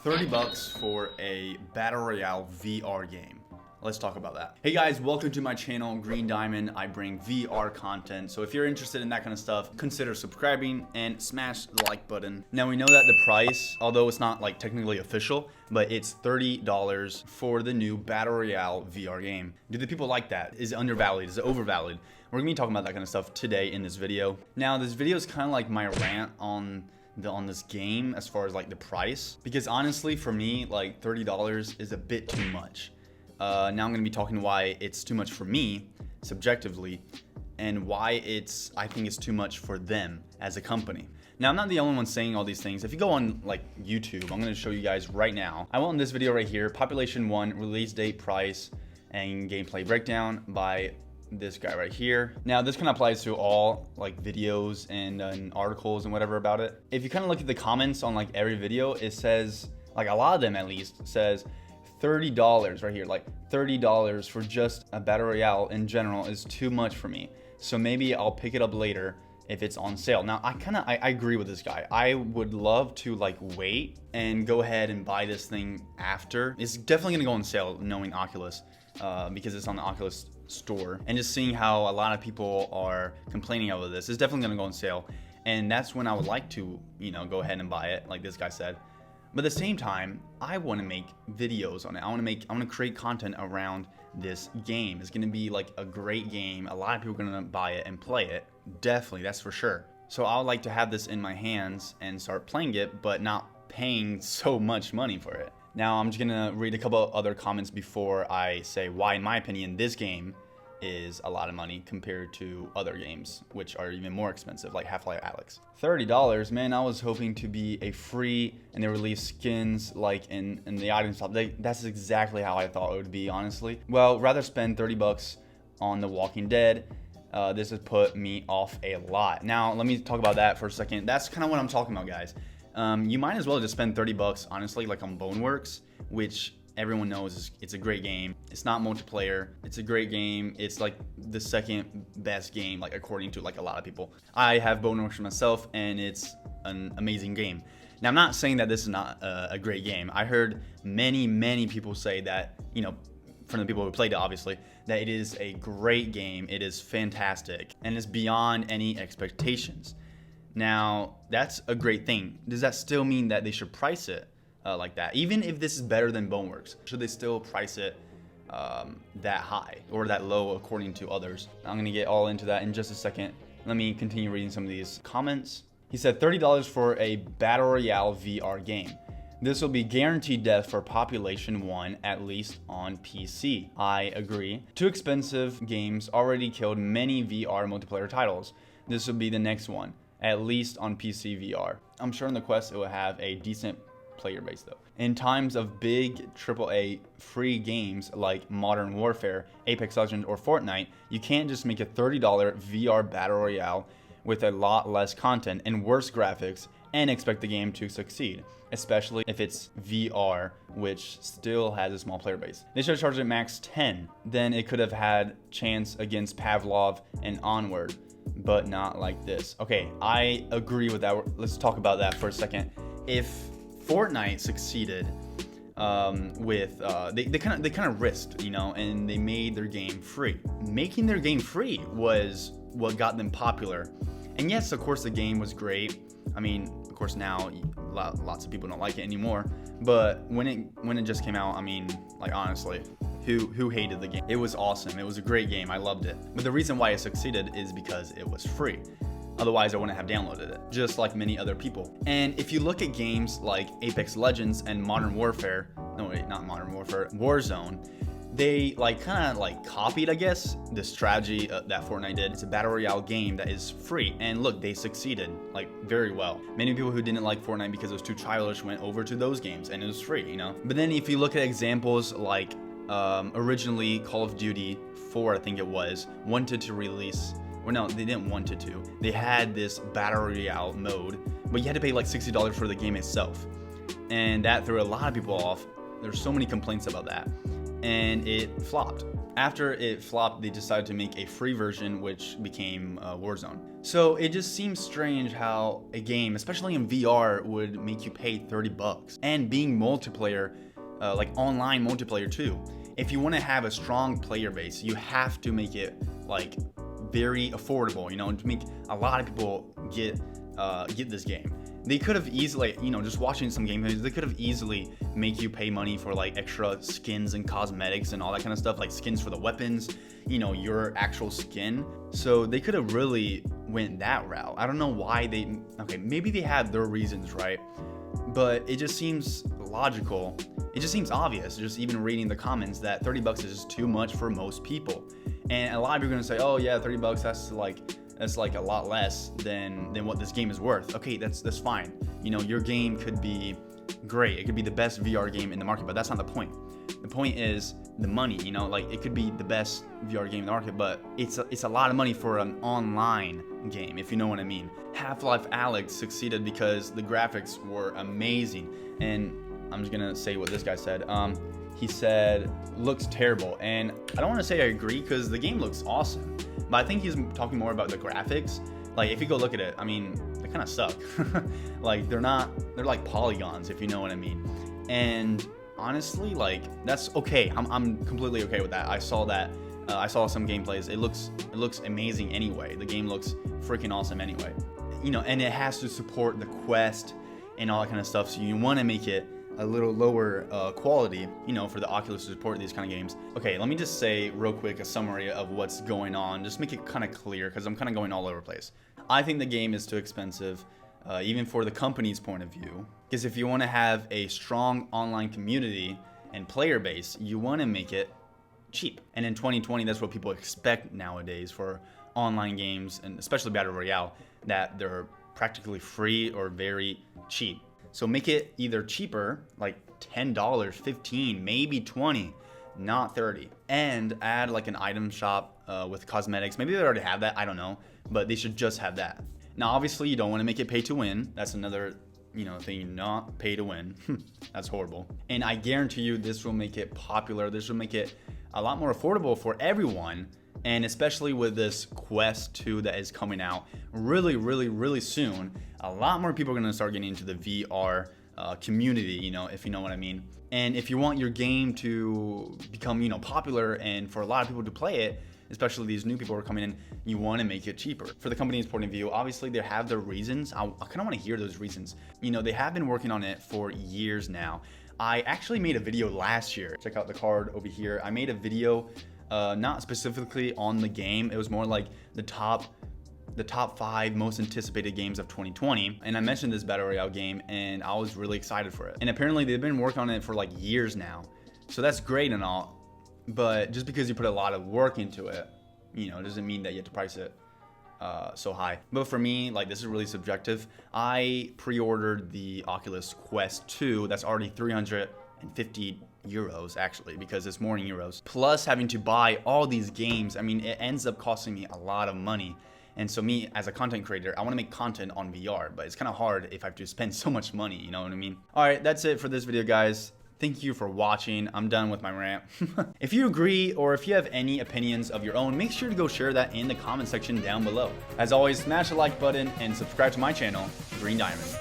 30 bucks for a Battle Royale VR game. Let's talk about that. Hey guys, welcome to my channel, Green Diamond. I bring VR content. So if you're interested in that kind of stuff, consider subscribing and smash the like button. Now we know that the price, although it's not like technically official, but it's $30 for the new Battle Royale VR game. Do the people like that? Is it undervalued? Is it overvalued? We're gonna be talking about that kind of stuff today in this video. Now this video is kind of like my rant on this game as far as like the price, because honestly for me, like $30 is a bit too much. Now I'm going to be talking why it's too much for me, subjectively, and why I think it's too much for them as a company. Now, I'm not the only one saying all these things. If you go on like YouTube, I'm going to show you guys right now. I want this video right here, Population 1, release date, price, and gameplay breakdown by this guy right here. Now, this kind of applies to all like videos and articles and whatever about it. If you kind of look at the comments on like every video, it says, like a lot of them at least, says $30 right here, like $30 for just a Battle Royale in general is too much for me. So maybe I'll pick it up later if it's on sale. Now I agree with this guy. I would love to like wait and go ahead and buy this thing after. It's definitely gonna go on sale knowing Oculus, because it's on the Oculus store, and just seeing how a lot of people are complaining over this, it's definitely gonna go on sale. And that's when I would like to, you know, go ahead and buy it like this guy said. But at the same time, I want to make videos on it. I want to create content around this game. It's going to be like a great game. A lot of people are going to buy it and play it. Definitely, that's for sure. So I would like to have this in my hands and start playing it, but not paying so much money for it. Now, I'm just going to read a couple other comments before I say why, in my opinion, this game is a lot of money compared to other games, which are even more expensive, like Half-Life Alyx. $30, man, I was hoping to be a free, and they release skins like in the items shop. That's exactly how I thought it would be, honestly. Well, rather spend 30 bucks on The Walking Dead. This has put me off a lot. Now, let me talk about that for a second. That's kind of what I'm talking about, guys. You might as well just spend 30 bucks, honestly, like on Boneworks, which everyone knows it's a great game. It's not multiplayer. It's a great game. It's like the second best game, like according to like a lot of people. I have Boneworks myself, and it's an amazing game. Now, I'm not saying that this is not a great game. I heard many people say that, you know, from the people who played it, obviously, that it is a great game. It is fantastic, and it's beyond any expectations. Now, that's a great thing. Does that still mean that they should price it like that? Even if this is better than Boneworks, should they still price it that high or that low according to others? I'm gonna get all into that in just a second. Let me continue reading some of these comments. He said $30 for a Battle Royale VR game. This will be guaranteed death for Population 1, at least on PC. I agree. Too expensive games already killed many VR multiplayer titles. This will be the next one, at least on PC VR. I'm sure on the Quest it will have a decent player base though. In times of big AAA free games like Modern Warfare, Apex Legends, or Fortnite, you can't just make a $30 VR Battle Royale with a lot less content and worse graphics and expect the game to succeed, especially if it's VR, which still has a small player base. They should have charged it max 10. Then it could have had chance against Pavlov and Onward, but not like this. Okay, I agree with that. Let's talk about that for a second. If Fortnite succeeded with they kind of risked, you know, and they made their game free. Making their game free was what got them popular. And yes, of course, the game was great. I mean, of course, now lots of people don't like it anymore. But when it just came out, I mean, like honestly, who hated the game? It was awesome. It was a great game. I loved it. But the reason why it succeeded is because it was free. Otherwise, I wouldn't have downloaded it, just like many other people. And if you look at games like Apex Legends and Modern Warfare, no wait, not Modern Warfare, Warzone, they like kind of like copied, I guess, the strategy that Fortnite did. It's a Battle Royale game that is free. And look, they succeeded like very well. Many people who didn't like Fortnite because it was too childish went over to those games and it was free, you know? But then if you look at examples like originally Call of Duty 4, I think it was, wanted to release, or no, they didn't want it to. They had this Battle Royale mode, but you had to pay like $60 for the game itself. And that threw a lot of people off. There's so many complaints about that. And it flopped. After it flopped, they decided to make a free version, which became Warzone. So it just seems strange how a game, especially in VR, would make you pay $30. And being multiplayer, like online multiplayer too. If you want to have a strong player base, you have to make it like very affordable, you know, to make a lot of people get this game. They could have easily, you know, just watching some gameplays, they could have easily make you pay money for like extra skins and cosmetics and all that kind of stuff, like skins for the weapons, you know, your actual skin. So they could have really went that route. I don't know why okay, maybe they had their reasons, right? But it just seems logical. It just seems obvious, just even reading the comments, that $30 is just too much for most people. And a lot of people are gonna say, oh yeah, $30, that's like a lot less than what this game is worth. Okay, that's fine. You know, your game could be great. It could be the best VR game in the market, but that's not the point. The point is the money, you know, like it could be the best VR game in the market, but it's a lot of money for an online game, if you know what I mean. Half-Life Alyx succeeded because the graphics were amazing. And I'm just gonna say what this guy said. He said, looks terrible. And I don't wanna say I agree because the game looks awesome, but I think he's talking more about the graphics. Like if you go look at it, I mean, they kind of suck. Like they're like polygons, if you know what I mean. And honestly, like that's okay. I'm completely okay with that. I saw that. I saw some gameplays. It looks amazing anyway. The game looks freaking awesome anyway. You know, and it has to support the Quest and all that kind of stuff. So you want to make it a little lower quality, you know, for the Oculus to support these kind of games. Okay, let me just say real quick a summary of what's going on. Just make it kind of clear because I'm kind of going all over the place. I think the game is too expensive, even for the company's point of view. Because if you want to have a strong online community and player base, you want to make it cheap. And in 2020, that's what people expect nowadays for online games, and especially Battle Royale, that they're practically free or very cheap. So make it either cheaper, like $10, $15, maybe $20, not $30. And add like an item shop with cosmetics. Maybe they already have that, I don't know, but they should just have that. Now, obviously, you don't want to make it pay to win. That's another, you know, thing, not pay to win. That's horrible. And I guarantee you this will make it popular. This will make it a lot more affordable for everyone. And especially with this Quest 2 that is coming out really soon, a lot more people are gonna start getting into the VR community, you know, if you know what I mean. And if you want your game to become, you know, popular and for a lot of people to play it, especially these new people who are coming in, you want to make it cheaper. For the company's point of view, obviously they have their reasons. I kind of want to hear those reasons. You know, they have been working on it for years now. I actually made a video last year. Check out the card over here. I made a video not specifically on the game. It was more like the top 5 most anticipated games of 2020. And I mentioned this Battle Royale game and I was really excited for it. And apparently they've been working on it for like years now. So that's great and all. But just because you put a lot of work into it, you know, doesn't mean that you have to price it so high. But for me, like, this is really subjective. I pre-ordered the Oculus Quest 2. That's already 350 euros actually, because it's more in euros. Plus having to buy all these games, I mean, it ends up costing me a lot of money. And so me, as a content creator, I want to make content on VR, but it's kind of hard if I have to spend so much money, you know what I mean? All right, that's it for this video, guys. Thank you for watching. I'm done with my rant. If you agree or if you have any opinions of your own, make sure to go share that in the comment section down below. As always, smash the like button and subscribe to my channel, Green Diamond.